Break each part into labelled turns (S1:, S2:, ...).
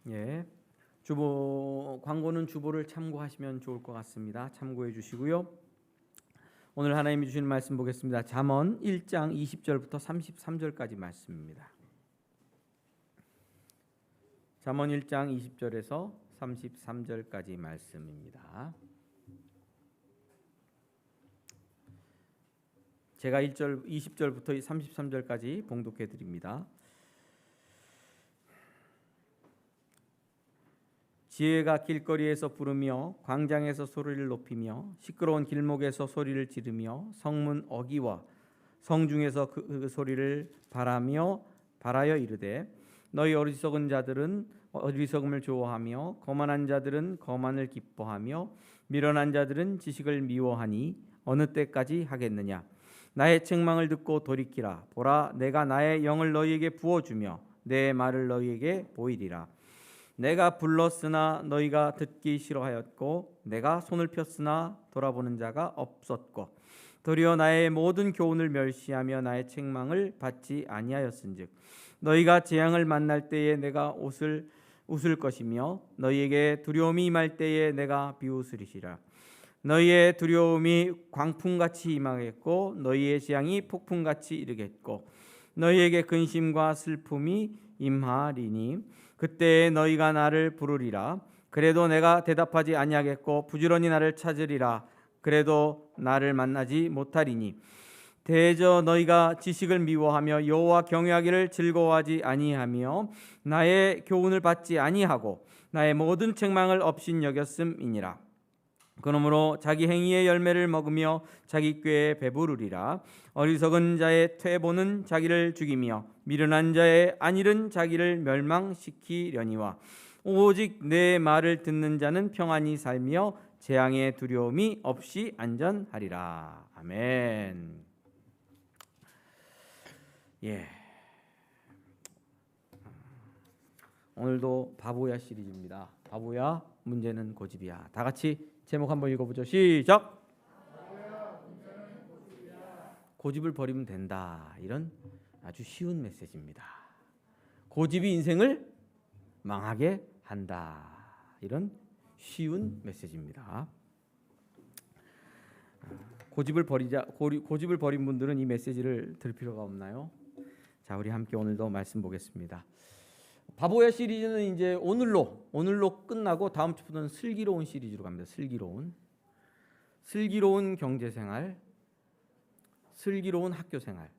S1: 예. 주보 광고는 주보를 참고하시면 좋을 것 같습니다. 참고해 주시고요. 오늘 하나님이 주시는 말씀 보겠습니다. 잠언 1장 20절부터 33절까지 말씀입니다. 잠언 1장 20절에서 33절까지 말씀입니다. 제가 20절부터 33절까지 봉독해 드립니다. 지혜가 길거리에서 부르며 광장에서 소리를 높이며 시끄러운 길목에서 소리를 지르며 성문 어귀와 성중에서 그 소리를 바라여 이르되 너희 어리석은 자들은 어리석음을 좋아하며 거만한 자들은 거만을 기뻐하며 미련한 자들은 지식을 미워하니 어느 때까지 하겠느냐. 나의 책망을 듣고 돌이키라. 보라, 내가 나의 영을 너희에게 부어주며 내 말을 너희에게 보이리라. 내가 불렀으나 너희가 듣기 싫어하였고 내가 손을 폈으나 돌아보는 자가 없었고 도리어 나의 모든 교훈을 멸시하며 나의 책망을 받지 아니하였은즉 너희가 재앙을 만날 때에 내가 웃을 것이며 너희에게 두려움이 임할 때에 내가 비웃으리시라. 너희의 두려움이 광풍같이 임하겠고 너희의 재앙이 폭풍같이 이르겠고 너희에게 근심과 슬픔이 임하리니 그때에 너희가 나를 부르리라. 그래도 내가 대답하지 아니하겠고 부지런히 나를 찾으리라. 그래도 나를 만나지 못하리니 대저 너희가 지식을 미워하며 여호와 경외하기를 즐거워하지 아니하며 나의 교훈을 받지 아니하고 나의 모든 책망을 업신여겼음이니라. 그러므로 자기 행위의 열매를 먹으며 자기 꾀에 배부르리라. 어리석은 자의 퇴보는 자기를 죽이며 미련한 자의 안일은 자기를 멸망시키려니와 오직 내 말을 듣는 자는 평안히 살며 재앙의 두려움이 없이 안전하리라. 아멘. 예. 오늘도 바보야 시리즈입니다. 바보야, 문제는 고집이야. 다 같이 제목 한번 읽어보죠. 시작. 고집을 버리면 된다. 이런 아주 쉬운 메시지입니다. 고집이 인생을 망하게 한다. 이런 쉬운 메시지입니다. 고집을 버린 분들은 이 메시지를 들을 필요가 없나요? 자, 우리 함께 오늘도 말씀 보겠습니다. 바보야 시리즈는 이제 오늘로 끝나고 다음 주부터는 슬기로운 시리즈로 갑니다. 슬기로운 경제생활, 슬기로운 학교생활,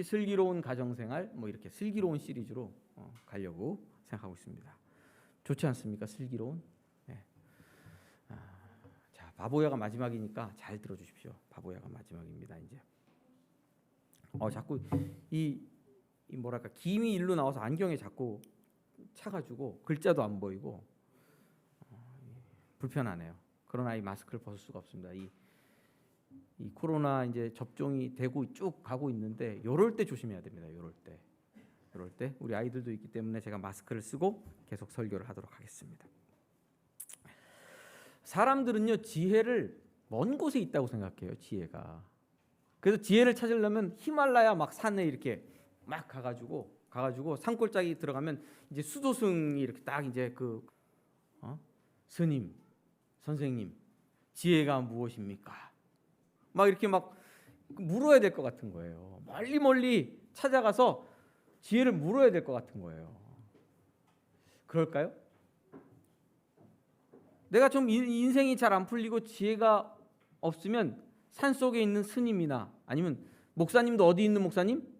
S1: 슬기로운 가정생활, 뭐 이렇게 슬기로운 시리즈로 가려고 생각하고 있습니다. 좋지 않습니까? 슬기로운. 네. 자, 바보야가 마지막이니까 잘 들어주십시오. 바보야가 마지막입니다. 이제 자꾸 이 뭐랄까 김이 일로 나와서 안경에 자꾸 차가지고 글자도 안 보이고 불편하네요. 그러나 이 마스크를 벗을 수가 없습니다. 이 코로나 이제 접종이 되고 쭉 가고 있는데 요럴 때 조심해야 됩니다. 요럴 때 우리 아이들도 있기 때문에 제가 마스크를 쓰고 계속 설교를 하도록 하겠습니다. 사람들은요 지혜를 먼 곳에 있다고 생각해요. 지혜가. 그래서 지혜를 찾으려면 히말라야 막 산에 이렇게 막 가가지고 산골짜기 들어가면 이제 수도승이 이렇게 딱 이제 스님, 선생님, 지혜가 무엇입니까? 막 이렇게 막 물어야 될 것 같은 거예요. 멀리 찾아가서 지혜를 물어야 될 것 같은 거예요. 그럴까요? 내가 좀 인생이 잘 안 풀리고 지혜가 없으면 산속에 있는 스님이나 아니면 목사님도 어디 있는 목사님?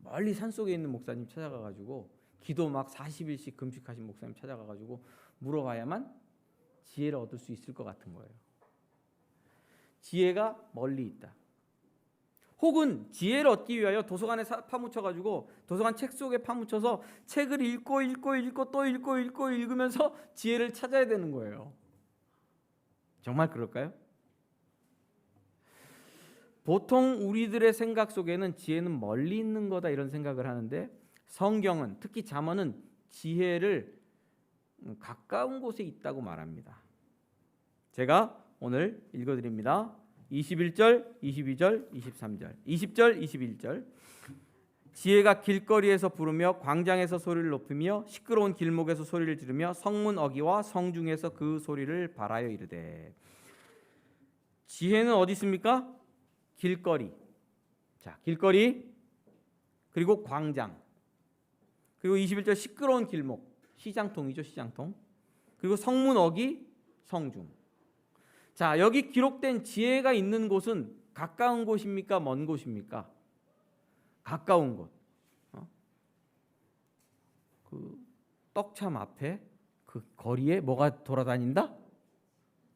S1: 멀리 산속에 있는 목사님 찾아가가지고 기도 막 40일씩 금식하신 목사님 찾아가가지고 물어봐야만 지혜를 얻을 수 있을 것 같은 거예요. 지혜가 멀리 있다. 혹은 지혜를 얻기 위하여 도서관에 파묻혀가지고 도서관 책 속에 파묻혀서 책을 읽고 또 읽고 읽으면서 지혜를 찾아야 되는 거예요. 정말 그럴까요? 보통 우리들의 생각 속에는 지혜는 멀리 있는 거다 이런 생각을 하는데 성경은 특히 잠언은 지혜를 가까운 곳에 있다고 말합니다. 제가 오늘 읽어드립니다. 21절, 22절, 23절, 20절, 21절. 지혜가 길거리에서 부르며 광장에서 소리를 높이며 시끄러운 길목에서 소리를 지르며 성문 어귀와 성중에서 그 소리를 발하여 이르되. 지혜는 어디 있습니까? 길거리. 자, 길거리, 그리고 광장, 그리고 21절 시끄러운 길목, 시장통이죠, 시장통. 그리고 성문 어귀, 성중. 자, 여기 기록된 지혜가 있는 곳은 가까운 곳입니까? 먼 곳입니까? 가까운 곳. 그 떡참 앞에 그 거리에 뭐가 돌아다닌다?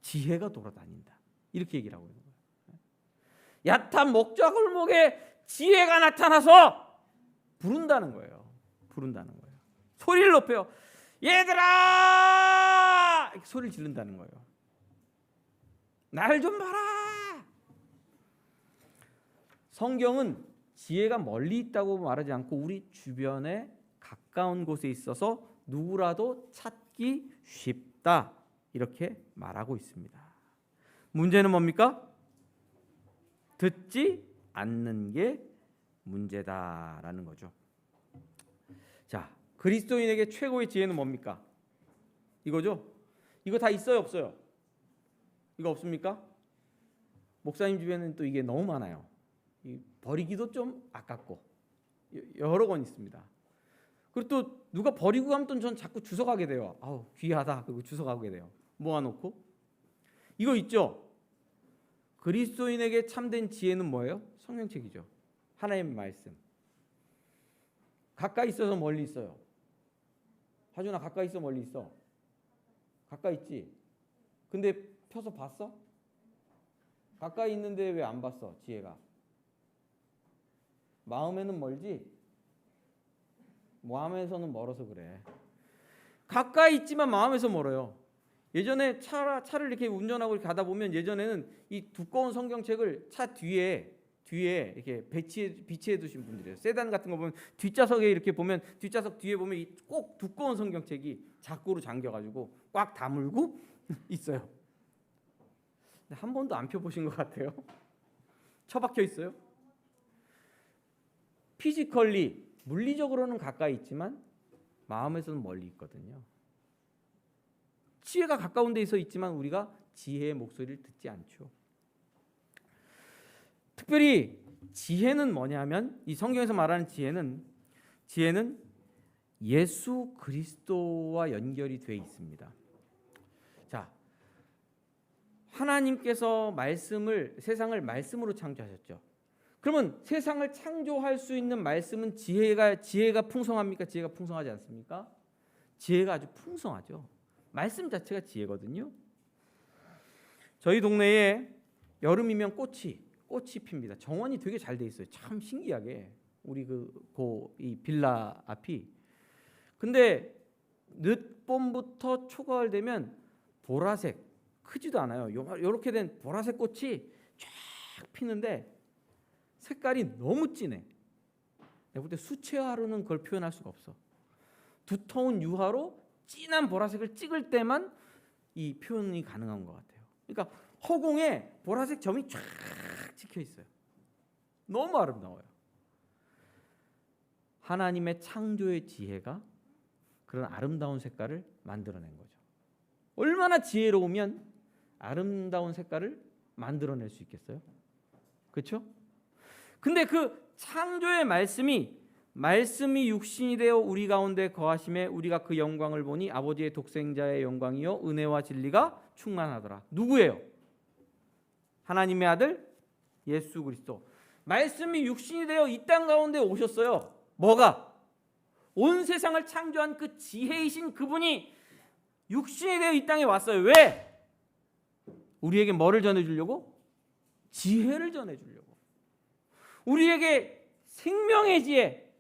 S1: 지혜가 돌아다닌다. 이렇게 얘기를 하고 있는 거예요. 얕은 목자골목에 지혜가 나타나서 부른다는 거예요. 부른다는 거예요. 소리를 높여요. 얘들아! 이렇게 소리를 지른다는 거예요. 날 좀 봐라. 성경은 지혜가 멀리 있다고 말하지 않고 우리 주변에 가까운 곳에 있어서 누구라도 찾기 쉽다, 이렇게 말하고 있습니다. 문제는 뭡니까? 듣지 않는 게 문제다라는 거죠. 자, 그리스도인에게 최고의 지혜는 뭡니까? 이거죠? 이거 다 있어요, 없어요? 이거 없습니까? 목사님 집에는 또 이게 너무 많아요. 버리기도 좀 아깝고 여러 권 있습니다. 그리고 또 누가 버리고 가면 또 전 자꾸 주워가게 돼요. 아우, 귀하다. 그리고 주워가게 돼요. 모아놓고. 이거 있죠? 그리스도인에게 참된 지혜는 뭐예요? 성경책이죠. 하나님의 말씀. 가까이 있어서 멀리 있어요. 하준아, 가까이 있어 멀리 있어? 가까이 있지. 근데 펴서 봤어? 가까이 있는데 왜 안 봤어? 지혜가. 마음에는 멀지? 마음에서는 멀어서 그래. 가까이 있지만 마음에서 멀어요. 예전에 차를 이렇게 운전하고 이렇게 가다 보면 예전에는 이 두꺼운 성경책을 차 뒤에 이렇게 비치해 두신 분들이에요. 세단 같은 거 보면 뒷좌석에 이렇게 보면 뒷좌석 뒤에 보면 꼭 두꺼운 성경책이 자꾸로 잠겨가지고 꽉 다물고 있어요. 근데 한 번도 안 펴보신 것 같아요. 처박혀 있어요. 피지컬리, 물리적으로는 가까이 있지만 마음에서는 멀리 있거든요. 지혜가 가까운 데 있지만 우리가 지혜의 목소리를 듣지 않죠. 특별히 지혜는 뭐냐면 이 성경에서 말하는 지혜는 예수 그리스도와 연결이 돼 있습니다. 자, 하나님께서 세상을 말씀으로 창조하셨죠. 그러면 세상을 창조할 수 있는 말씀은 지혜가 풍성합니까? 지혜가 풍성하지 않습니까? 지혜가 아주 풍성하죠. 말씀 자체가 지혜거든요. 저희 동네에 여름이면 꽃이 핍니다. 정원이 되게 잘 돼 있어요. 참 신기하게 우리 이 빌라 앞이. 근데 늦봄부터 초가을 되면 보라색, 크지도 않아요. 이렇게 된 보라색 꽃이 쫙 피는데 색깔이 너무 진해. 내가 볼 때 수채화로는 그걸 표현할 수가 없어. 두터운 유화로 진한 보라색을 찍을 때만 이 표현이 가능한 것 같아요. 그러니까 허공에 보라색 점이 쫙 찍혀 있어요. 너무 아름다워요. 하나님의 창조의 지혜가 그런 아름다운 색깔을 만들어낸 거죠. 얼마나 지혜로우면 아름다운 색깔을 만들어낼 수 있겠어요? 그렇죠? 근데 그 창조의 말씀이 육신이 되어 우리 가운데 거하심에 우리가 그 영광을 보니 아버지의 독생자의 영광이요 은혜와 진리가 충만하더라. 누구예요? 하나님의 아들 예수 그리스도. 말씀이 육신이 되어 이 땅 가운데 오셨어요. 뭐가? 온 세상을 창조한 그 지혜이신 그분이 육신이 되어 이 땅에 왔어요. 왜? 우리에게 뭐를 전해주려고? 지혜를 전해주려고. 우리에게 생명의 지혜,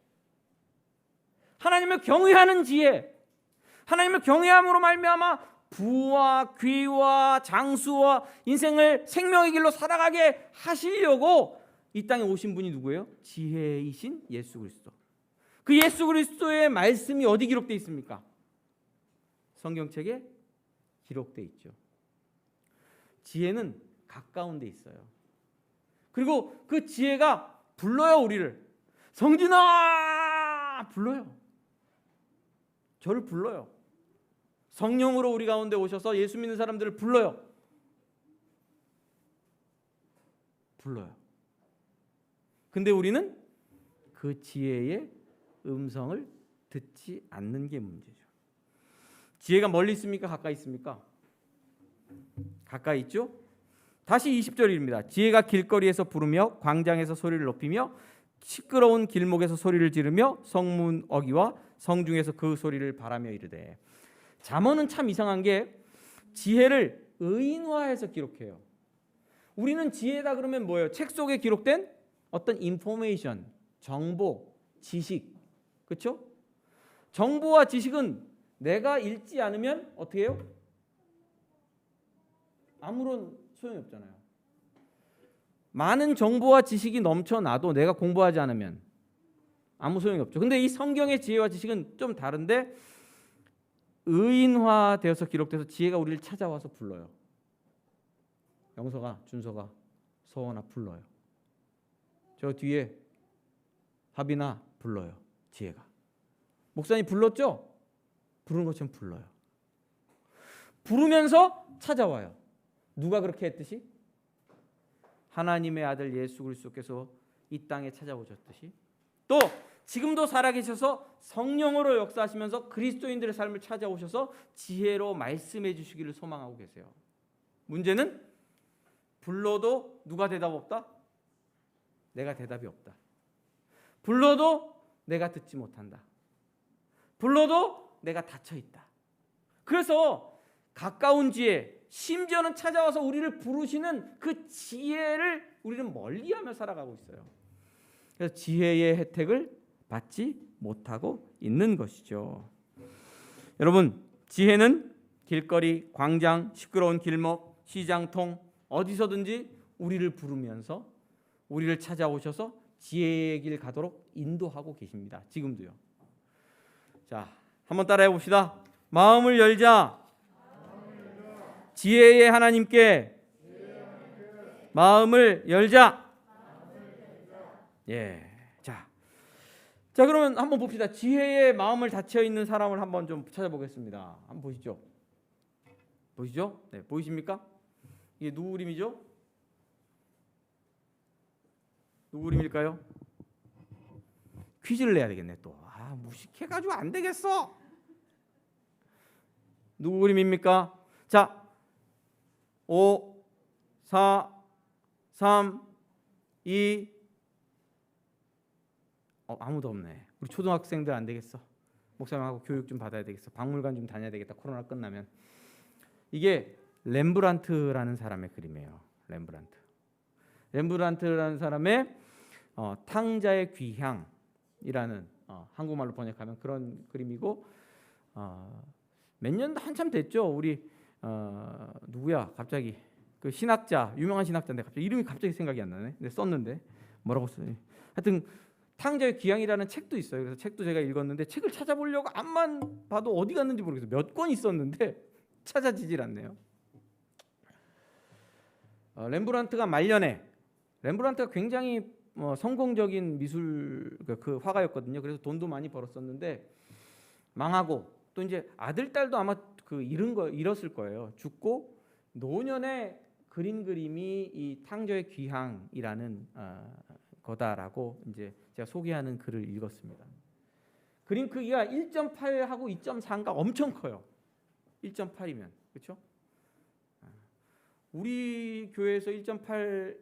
S1: 하나님을 경외하는 지혜, 하나님을 경외함으로 말미암아 부와 귀와 장수와 인생을 생명의 길로 살아가게 하시려고 이 땅에 오신 분이 누구예요? 지혜이신 예수 그리스도. 그 예수 그리스도의 말씀이 어디 기록되어 있습니까? 성경책에 기록되어 있죠. 지혜는 가까운 데 있어요. 그리고 그 지혜가 불러요, 우리를. 성진아 불러요. 저를 불러요. 성령으로 우리 가운데 오셔서 예수 믿는 사람들을 불러요. 근데 우리는 그 지혜의 음성을 듣지 않는 게 문제죠. 지혜가 멀리 있습니까? 가까이 있습니까? 가까이 있죠? 다시 20절입니다. 지혜가 길거리에서 부르며 광장에서 소리를 높이며 시끄러운 길목에서 소리를 지르며 성문 어기와 성중에서 그 소리를 바라며 이르되. 잠언은 참 이상한 게 지혜를 의인화해서 기록해요. 우리는 지혜다 그러면 뭐예요? 책 속에 기록된 어떤 인포메이션, 정보, 지식, 그렇죠? 정보와 지식은 내가 읽지 않으면 어떻게 해요? 아무런 소용이 없잖아요. 많은 정보와 지식이 넘쳐나도 내가 공부하지 않으면 아무 소용이 없죠. 근데 이 성경의 지혜와 지식은 좀 다른데 의인화되어서 기록돼서 지혜가 우리를 찾아와서 불러요. 영서가, 준서가, 서원아 불러요. 저 뒤에 하빈아 불러요. 지혜가. 목사님 불렀죠? 부르는 것처럼 불러요. 부르면서 찾아와요. 누가 그렇게 했듯이? 하나님의 아들 예수 그리스도께서 이 땅에 찾아오셨듯이, 또 지금도 살아계셔서 성령으로 역사하시면서 그리스도인들의 삶을 찾아오셔서 지혜로 말씀해 주시기를 소망하고 계세요. 문제는 불러도 누가 대답 없다? 내가 대답이 없다. 불러도 내가 듣지 못한다. 불러도 내가 닫혀 있다. 그래서 가까운 지혜, 심지어는 찾아와서 우리를 부르시는 그 지혜를 우리는 멀리하며 살아가고 있어요. 그래서 지혜의 혜택을 받지 못하고 있는 것이죠. 여러분, 지혜는 길거리, 광장, 시끄러운 길목, 시장통 어디서든지 우리를 부르면서 우리를 찾아오셔서 지혜의 길 가도록 인도하고 계십니다. 지금도요. 자, 한번 따라해 봅시다. 마음을 열자. 지혜의 하나님께 마음을 열자. 예. 자, 그러면 한번 봅시다. 지혜의 마음을 닫혀 있는 사람을 한번 좀 찾아보겠습니다. 한번 보시죠. 보이시죠? 네, 보이십니까? 이게 누구 그림이죠? 누구 그림일까요? 퀴즈를 내야 되겠네 또. 무식해가지고 안 되겠어. 누구 그림입니까? 자, 5, 4, 3, 2. 아무도 없네. 우리 초등학생들 안 되겠어. 목사님하고 교육 좀 받아야 되겠어. 박물관 좀 다녀야 되겠다. 코로나 끝나면. 이게 렘브란트라는 사람의 그림이에요. 렘브란트라는 사람의 탕자의 귀향이라는 한국말로 번역하면 그런 그림이고, 몇 년 한참 됐죠. 우리 누구야? 갑자기 그 신학자, 유명한 신학자인데 갑자기 이름이 생각이 안 나네. 근데 썼는데 뭐라고 써요? 하여튼 탕자의 귀향이라는 책도 있어요. 그래서 책도 제가 읽었는데 책을 찾아보려고 앞만 봐도 어디 갔는지 모르겠어요. 몇 권 있었는데 찾아지질 않네요. 렘브란트가 말년에, 렘브란트가 굉장히 성공적인 미술 그 화가였거든요. 그래서 돈도 많이 벌었었는데 망하고, 또 이제 아들 딸도 아마 잃었을 거예요. 죽고 노년에 그린 그림이 이 탕저의 귀향이라는 거다라고 이제 제가 소개하는 글을 읽었습니다. 그림 크기가 1.8하고 2.4인가 엄청 커요. 1.8이면 그렇죠? 우리 교회에서 1.8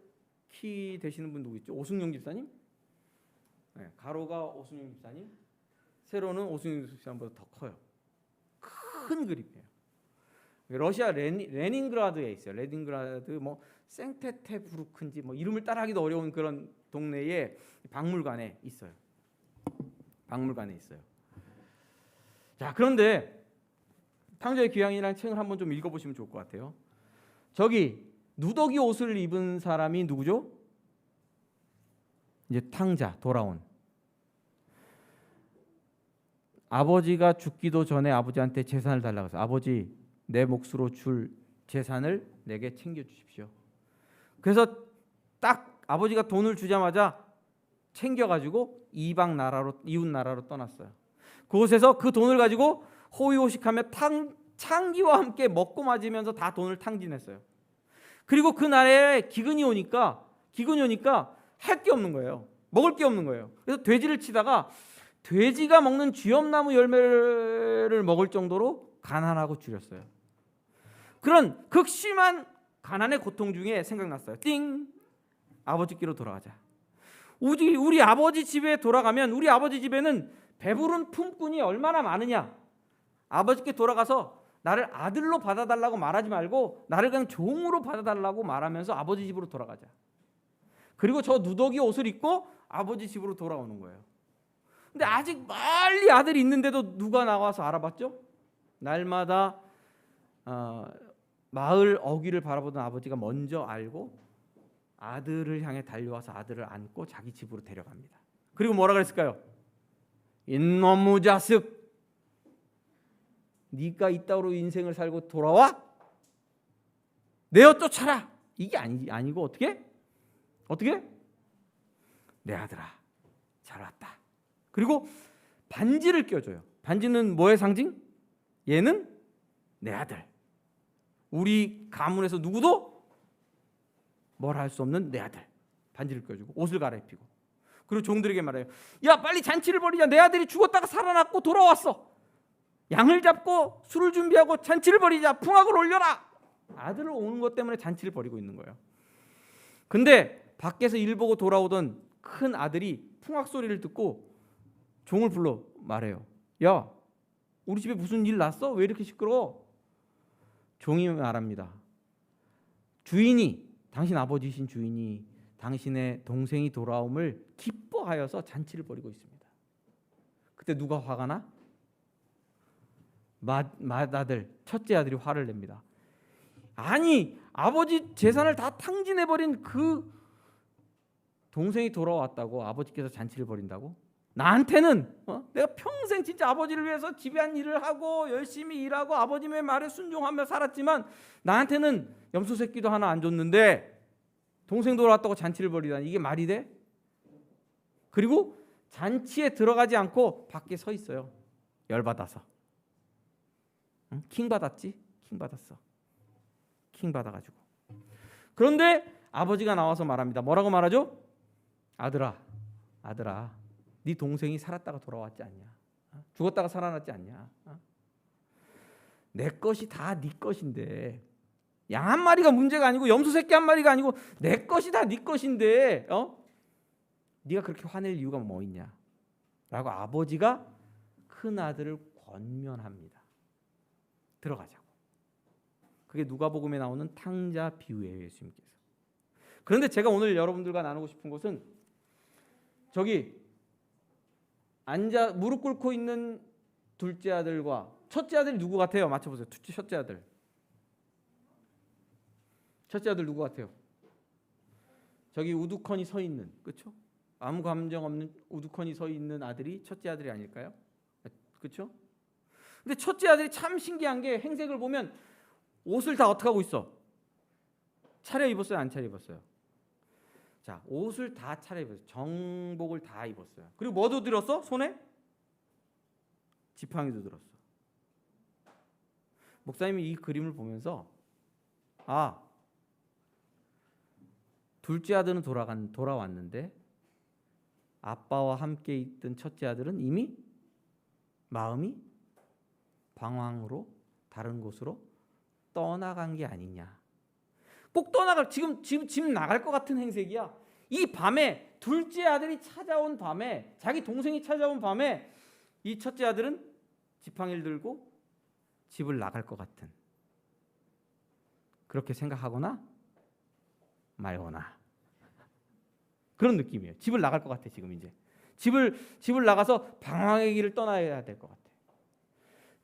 S1: 키 되시는 분 누구 있죠? 오승용 집사님? 네, 가로가 오승용 집사님, 세로는 오승용 집사님보다 더 커요. 큰 그림이에요. 러시아 레닌그라드에 있어요. 레닌그라드 생테테부르크인지 이름을 따라하기도 어려운 그런 동네에 박물관에 있어요. 자, 그런데 탕자의 귀향이라는 책을 한번 좀 읽어보시면 좋을 것 같아요. 저기 누더기 옷을 입은 사람이 누구죠? 이제 탕자, 돌아온. 아버지가 죽기도 전에 아버지한테 재산을 달라고 해서, 아버지 내 몫으로 줄 재산을 내게 챙겨주십시오. 그래서 딱 아버지가 돈을 주자마자 챙겨가지고 이방 나라로, 이웃 나라로 떠났어요. 그곳에서 그 돈을 가지고 호의호식하며 창기와 함께 먹고 마시면서 다 돈을 탕진했어요. 그리고 그 나라에 기근이 오니까 할 게 없는 거예요. 먹을 게 없는 거예요. 그래서 돼지를 치다가 돼지가 먹는 쥐엄나무 열매를 먹을 정도로 가난하고 줄였어요. 그런 극심한 가난의 고통 중에 생각났어요. 띵! 아버지께로 돌아가자. 우리 아버지 집에 돌아가면 우리 아버지 집에는 배부른 품꾼이 얼마나 많으냐. 아버지께 돌아가서 나를 아들로 받아달라고 말하지 말고 나를 그냥 종으로 받아달라고 말하면서 아버지 집으로 돌아가자. 그리고 저 누더기 옷을 입고 아버지 집으로 돌아오는 거예요. 근데 아직 멀리 아들이 있는데도 누가 나와서 알아봤죠? 날마다 마을 어귀를 바라보던 아버지가 먼저 알고 아들을 향해 달려와서 아들을 안고 자기 집으로 데려갑니다. 그리고 뭐라 그랬을까요? 이놈의 자식, 네가 이따위로 인생을 살고 돌아와? 내어 쫓아라. 이게 아니고 어떻게? 내 아들아, 잘 왔다. 그리고 반지를 껴줘요. 반지는 뭐의 상징? 얘는 내 아들. 우리 가문에서 누구도 뭘 할 수 없는 내 아들. 반지를 껴주고 옷을 갈아입히고, 그리고 종들에게 말해요. 야, 빨리 잔치를 벌이자. 내 아들이 죽었다가 살아났고 돌아왔어. 양을 잡고 술을 준비하고 잔치를 벌이자. 풍악을 올려라. 아들을 오는 것 때문에 잔치를 벌이고 있는 거예요. 근데 밖에서 일 보고 돌아오던 큰 아들이 풍악 소리를 듣고 종을 불러 말해요. 야, 우리 집에 무슨 일 났어? 왜 이렇게 시끄러워? 종이 말합니다. 주인이, 당신 아버지신 주인이 당신의 동생이 돌아옴을 기뻐하여서 잔치를 벌이고 있습니다. 그때 누가 화가 나? 맏아들, 첫째 아들이 화를 냅니다. 아니, 아버지 재산을 다 탕진해버린 그 동생이 돌아왔다고 아버지께서 잔치를 벌인다고? 나한테는 내가 평생 진짜 아버지를 위해서 집안 일을 하고 열심히 일하고 아버님의 말에 순종하며 살았지만 나한테는 염소 새끼도 하나 안 줬는데 동생 돌아왔다고 잔치를 벌이다니, 이게 말이 돼? 그리고 잔치에 들어가지 않고 밖에 서 있어요. 열받아서. 킹 받았지? 킹 받았어. 킹 받아가지고. 그런데 아버지가 나와서 말합니다. 뭐라고 말하죠? 아들아, 네 동생이 살았다가 돌아왔지 않냐? 죽었다가 살아났지 않냐? 내 것이 다 네 것인데, 양 한 마리가 문제가 아니고 염소 새끼 한 마리가 아니고 내 것이 다 네 것인데 네가 그렇게 화낼 이유가 뭐 있냐? 라고 아버지가 큰 아들을 권면합니다. 들어가자고. 그게 누가복음에 나오는 탕자 비유예요, 예수님께서. 그런데 제가 오늘 여러분들과 나누고 싶은 것은 저기 앉아 무릎 꿇고 있는 둘째 아들과 첫째 아들이 누구 같아요? 맞춰보세요. 첫째 아들. 첫째 아들 누구 같아요? 저기 우두커니 서 있는, 그렇죠? 아무 감정 없는 우두커니 서 있는 아들이 첫째 아들이 아닐까요? 그렇죠? 근데 첫째 아들이 참 신기한 게 행색을 보면 옷을 다 어떻게 하고 있어? 차려 입었어요? 안 차려 입었어요? 자, 옷을 다 차려입었어요. 정복을 다 입었어요. 그리고 뭐도 들었어? 손에? 지팡이도 들었어. 목사님이 이 그림을 보면서 둘째 아들은 돌아왔는데 아빠와 함께 있던 첫째 아들은 이미 마음이 방황으로 다른 곳으로 떠나간 게 아니냐. 꼭 떠나갈, 지금 집 나갈 것 같은 행색이야. 이 밤에 둘째 아들이 찾아온 밤에, 자기 동생이 찾아온 밤에 이 첫째 아들은 지팡이를 들고 집을 나갈 것 같은, 그렇게 생각하거나 말거나 그런 느낌이에요. 집을 나갈 것 같아. 지금 이제 집을 나가서 방황의 길을 떠나야 될 것 같아.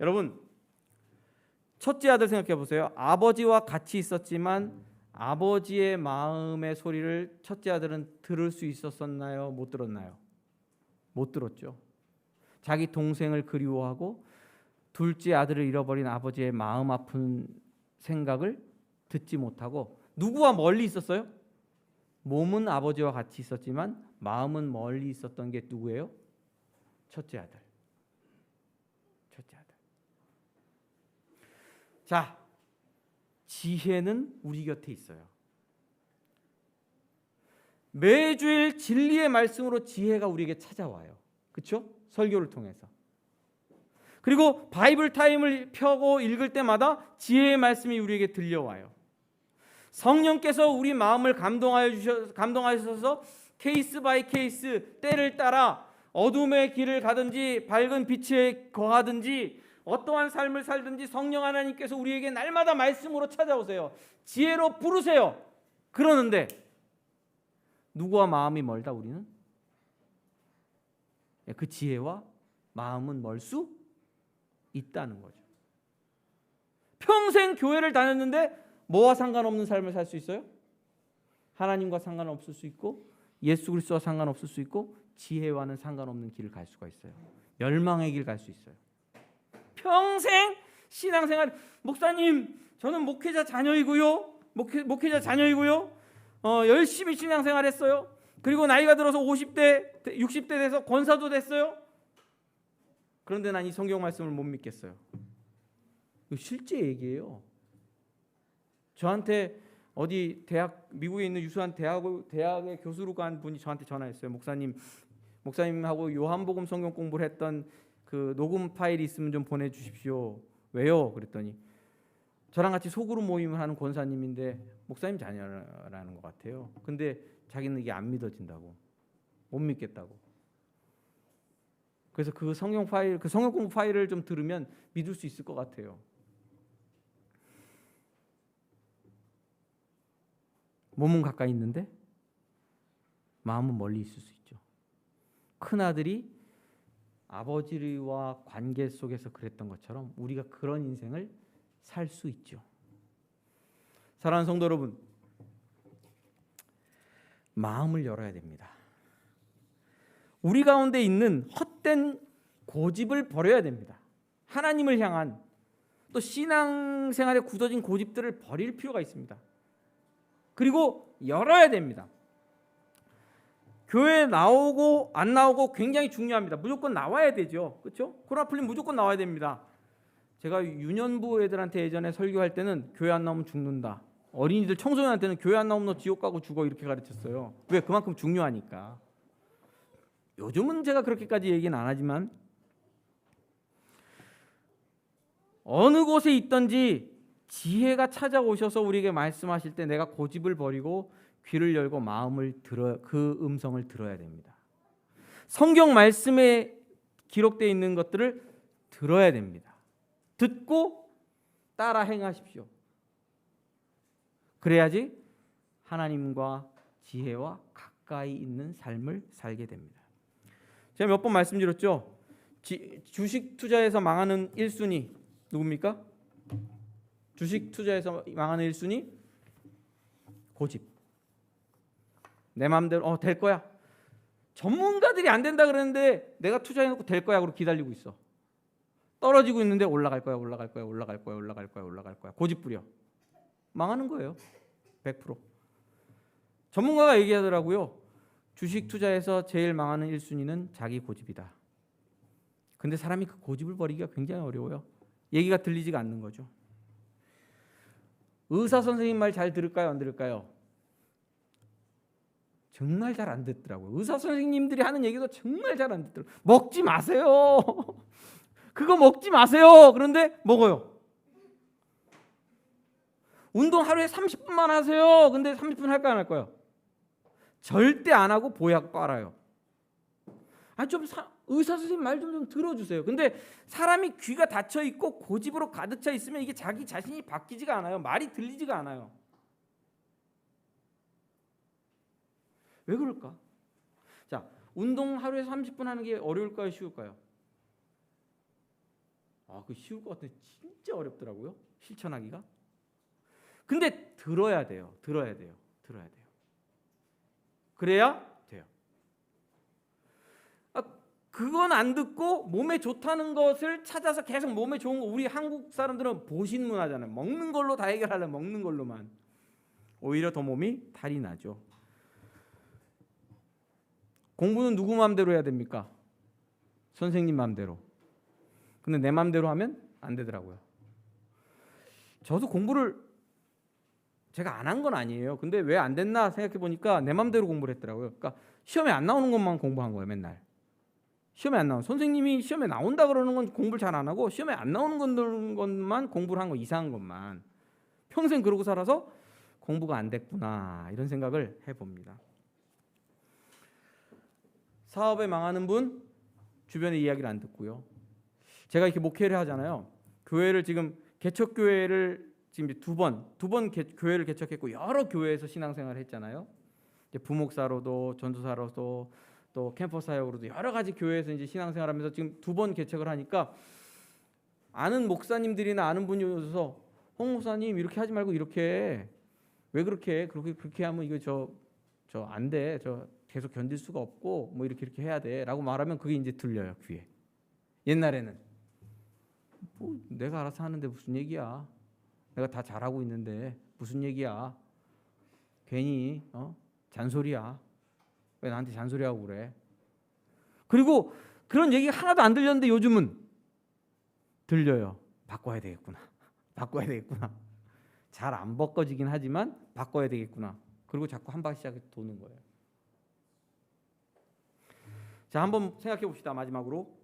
S1: 여러분, 첫째 아들 생각해 보세요. 아버지와 같이 있었지만 아버지의 마음의 소리를 첫째 아들은 들을 수 있었었나요? 못 들었나요? 못 들었죠. 자기 동생을 그리워하고 둘째 아들을 잃어버린 아버지의 마음 아픈 생각을 듣지 못하고 누구와 멀리 있었어요? 몸은 아버지와 같이 있었지만 마음은 멀리 있었던 게 누구예요? 첫째 아들. 첫째 아들. 자, 지혜는 우리 곁에 있어요. 매주일 진리의 말씀으로 지혜가 우리에게 찾아와요. 그렇죠? 설교를 통해서. 그리고 바이블 타임을 펴고 읽을 때마다 지혜의 말씀이 우리에게 들려와요. 성령께서 우리 마음을 감동하셔서 케이스 바이 케이스 때를 따라 어둠의 길을 가든지 밝은 빛에 거하든지 어떠한 삶을 살든지 성령 하나님께서 우리에게 날마다 말씀으로 찾아오세요. 지혜로 부르세요. 그러는데 누구와 마음이 멀다 우리는? 그 지혜와 마음은 멀 수 있다는 거죠. 평생 교회를 다녔는데 뭐와 상관없는 삶을 살 수 있어요? 하나님과 상관없을 수 있고 예수 그리스도와 상관없을 수 있고 지혜와는 상관없는 길을 갈 수가 있어요. 멸망의 길 갈 수 있어요. 평생 신앙생활, 목사님 저는 목회자 자녀이고요. 목회자 자녀이고요. 열심히 신앙생활했어요. 그리고 나이가 들어서 50대, 60대 돼서 권사도 됐어요. 그런데 난 이 성경 말씀을 못 믿겠어요. 이거 실제 얘기예요. 저한테 어디 대학, 미국에 있는 유수한 대학의 교수로 간 분이 저한테 전화했어요. 목사님하고 요한복음 성경 공부를 했던 그 녹음 파일이 있으면 좀 보내주십시오. 왜요? 그랬더니 저랑 같이 소그룹 모임을 하는 권사님인데 목사님 자녀라는 것 같아요. 근데 자기는 이게 안 믿어진다고, 못 믿겠다고. 그래서 그 성경 공부 파일을 좀 들으면 믿을 수 있을 것 같아요. 몸은 가까이 있는데 마음은 멀리 있을 수 있죠. 큰 아들이 아버지와 관계 속에서 그랬던 것처럼 우리가 그런 인생을 살 수 있죠. 사랑하는 성도 여러분, 마음을 열어야 됩니다. 우리 가운데 있는 헛된 고집을 버려야 됩니다. 하나님을 향한 또 신앙생활에 굳어진 고집들을 버릴 필요가 있습니다. 그리고 열어야 됩니다. 교회 나오고 안 나오고 굉장히 중요합니다. 무조건 나와야 되죠. 그렇죠? 코로나 풀리면 무조건 나와야 됩니다. 제가 유년부 애들한테 예전에 설교할 때는 교회 안 나오면 죽는다. 어린이들 청소년한테는 교회 안 나오면 너 지옥 가고 죽어 이렇게 가르쳤어요. 왜? 그만큼 중요하니까. 요즘은 제가 그렇게까지 얘기는 안 하지만 어느 곳에 있든지 지혜가 찾아오셔서 우리에게 말씀하실 때 내가 고집을 버리고 귀를 열고 마음을 들어 그 음성을 들어야 됩니다. 성경 말씀에 기록되어 있는 것들을 들어야 됩니다. 듣고 따라 행하십시오. 그래야지 하나님과 지혜와 가까이 있는 삶을 살게 됩니다. 제가 몇 번 말씀드렸죠. 주식 투자에서 망하는 1순위 누굽니까? 주식 투자에서 망하는 1순위 고집. 내 마음대로 될 거야. 전문가들이 안 된다 그러는데 내가 투자해놓고 될 거야 그러고 기다리고 있어. 떨어지고 있는데 올라갈 거야. 고집 부려. 망하는 거예요. 100%. 전문가가 얘기하더라고요. 주식 투자에서 제일 망하는 1순위는 자기 고집이다. 근데 사람이 그 고집을 버리기가 굉장히 어려워요. 얘기가 들리지가 않는 거죠. 의사 선생님 말 잘 들을까요? 안 들을까요? 정말 잘 안 듣더라고요. 의사 선생님들이 하는 얘기도 정말 잘 안 듣더라고요. 먹지 마세요. 그거 먹지 마세요. 그런데 먹어요. 운동 하루에 30분만 하세요. 근데 30분 할까요? 안 할까요? 절대 안 하고 보약 빨아요. 의사 선생님 말 좀 들어주세요. 근데 사람이 귀가 닫혀 있고 고집으로 가득 차 있으면 이게 자기 자신이 바뀌지가 않아요. 말이 들리지가 않아요. 왜 그럴까? 자, 운동 하루에 30분 하는 게 어려울까요? 쉬울까요? 그 쉬울 것 같은데 진짜 어렵더라고요. 실천하기가. 근데 들어야 돼요. 그래야 돼요. 그건 안 듣고 몸에 좋다는 것을 찾아서 계속 몸에 좋은 거, 우리 한국 사람들은 보신 문화잖아요. 먹는 걸로 다 해결하려면 먹는 걸로만. 오히려 더 몸이 탈이 나죠. 공부는 누구 마음대로 해야 됩니까? 선생님 마음대로. 근데 내 마음대로 하면 안 되더라고요. 저도 공부를 제가 안 한 건 아니에요. 근데 왜 안 됐나 생각해 보니까 내 마음대로 공부를 했더라고요. 그러니까 시험에 안 나오는 것만 공부한 거예요, 맨날. 시험에 안 나오는, 선생님이 시험에 나온다 그러는 건 공부를 잘 안 하고 시험에 안 나오는 것만 공부를 한 거, 이상한 것만. 평생 그러고 살아서 공부가 안 됐구나, 이런 생각을 해봅니다. 사업에 망하는 분, 주변의 이야기를 안 듣고요. 제가 이렇게 목회를 하잖아요. 교회를 지금 개척교회를 지금 두 번 교회를 개척했고 여러 교회에서 신앙생활을 했잖아요. 이제 부목사로도 전도사로도 또 캠퍼스 사역으로도 여러 가지 교회에서 이제 신앙생활하면서 지금 두 번 개척을 하니까 아는 목사님들이나 아는 분이 오셔서 홍 목사님 이렇게 하지 말고 이렇게 왜 그렇게 하면 이거 저 안 돼. 저 계속 견딜 수가 없고 뭐 이렇게 해야 돼라고 말하면 그게 이제 들려요, 귀에. 옛날에는 뭐 내가 알아서 하는데 무슨 얘기야. 내가 다 잘하고 있는데 무슨 얘기야. 괜히 잔소리야. 왜 나한테 잔소리하고 그래. 그리고 그런 얘기가 하나도 안 들렸는데 요즘은 들려요. 바꿔야 되겠구나. 바꿔야 되겠구나. 잘 안 바꿔지긴 하지만 바꿔야 되겠구나. 그리고 자꾸 한 발씩 도는 거예요. 자, 한번 생각해 봅시다. 마지막으로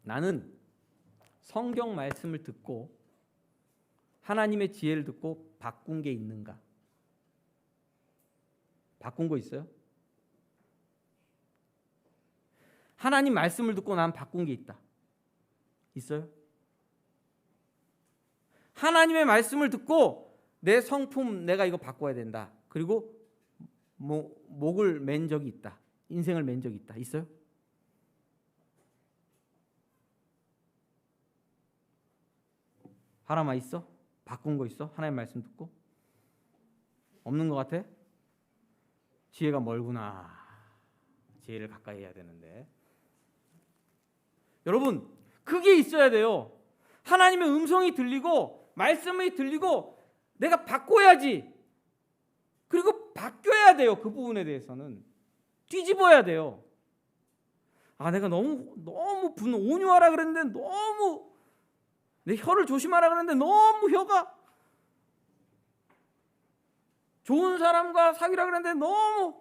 S1: 나는 성경 말씀을 듣고 하나님의 지혜를 듣고 바꾼 게 있는가? 바꾼 거 있어요? 하나님 말씀을 듣고 난 바꾼 게 있다. 있어요? 하나님의 말씀을 듣고 내 성품 내가 이거 바꿔야 된다. 그리고 목을 맨 적이 있다. 인생을 맨 적이 있다. 있어요? 하나만 있어? 바꾼 거 있어? 하나님 말씀 듣고? 없는 것 같아? 지혜가 멀구나. 지혜를 가까이 해야 되는데. 여러분, 그게 있어야 돼요. 하나님의 음성이 들리고 말씀이 들리고 내가 바꿔야지. 그리고 바뀌어야 돼요. 그 부분에 대해서는 뒤집어야 돼요. 내가 너무 온유하라 그랬는데 너무 내 혀를 조심하라 그랬는데 너무 혀가 좋은 사람과 사귀라 그랬는데 너무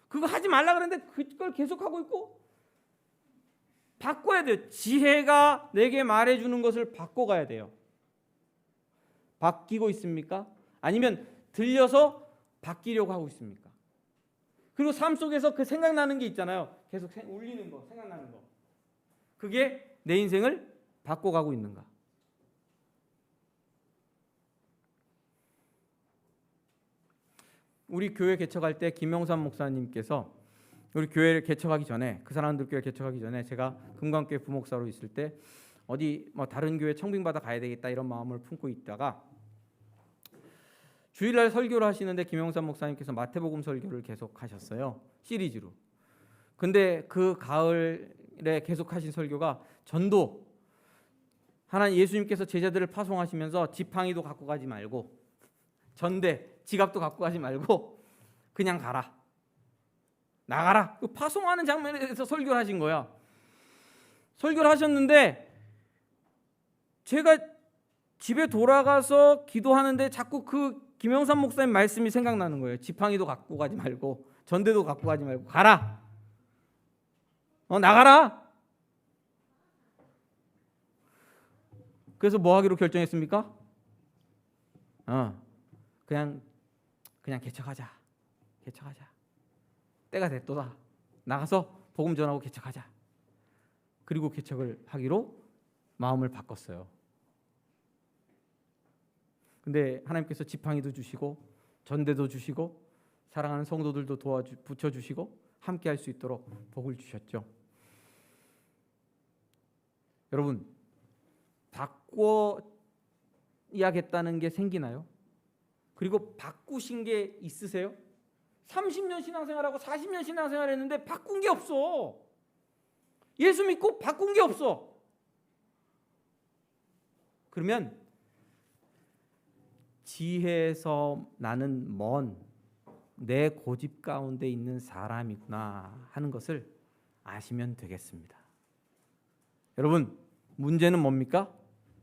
S1: 그거 하지 말라 그랬는데 그걸 계속하고 있고. 바꿔야 돼요. 지혜가 내게 말해주는 것을 바꿔가야 돼요. 바뀌고 있습니까? 아니면 들려서 바뀌려고 하고 있습니까? 그리고 삶 속에서 그 생각나는 게 있잖아요. 계속 울리는 거, 생각나는 거. 그게 내 인생을 바꿔가고 있는가? 우리 교회 개척할 때 김영삼 목사님께서 우리 교회를 개척하기 전에, 그 사람들 교회 개척하기 전에 제가 금강교회 부목사로 있을 때 어디 다른 교회 청빙받아 가야 되겠다 이런 마음을 품고 있다가 주일날 설교를 하시는데 김영삼 목사님께서 마태복음 설교를 계속 하셨어요. 시리즈로. 근데 그 가을에 계속 하신 설교가 전도, 하나님 예수님께서 제자들을 파송하시면서 지팡이도 갖고 가지 말고 전대, 지갑도 갖고 가지 말고 그냥 가라. 나가라. 그 파송하는 장면에서 설교를 하신 거야. 설교를 하셨는데 제가 집에 돌아가서 기도하는데 자꾸 그 김영삼 목사님 말씀이 생각나는 거예요. 지팡이도 갖고 가지 말고 전대도 갖고 가지 말고 가라. 나가라. 그래서 뭐 하기로 결정했습니까? 그냥 개척하자. 때가 됐도다. 나가서 복음 전하고 개척하자. 그리고 개척을 하기로 마음을 바꿨어요. 근데 하나님께서 지팡이도 주시고 전대도 주시고 사랑하는 성도들도 붙여주시고 함께 할 수 있도록 복을 주셨죠. 여러분, 바꿔야겠다는 게 생기나요? 그리고 바꾸신 게 있으세요? 30년 신앙생활하고 40년 신앙생활 했는데 바꾼 게 없어. 예수 믿고 바꾼 게 없어. 그러면 지혜에서 나는 먼 내 고집 가운데 있는 사람이구나 하는 것을 아시면 되겠습니다. 여러분, 문제는 뭡니까?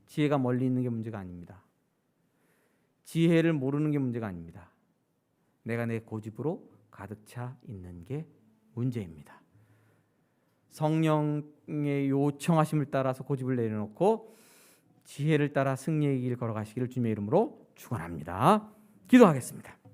S1: 지혜가 멀리 있는 게 문제가 아닙니다. 지혜를 모르는 게 문제가 아닙니다. 내가 내 고집으로 가득 차 있는 게 문제입니다. 성령의 요청하심을 따라서 고집을 내려놓고 지혜를 따라 승리의 길 걸어가시기를 주님의 이름으로 축원합니다. 기도하겠습니다.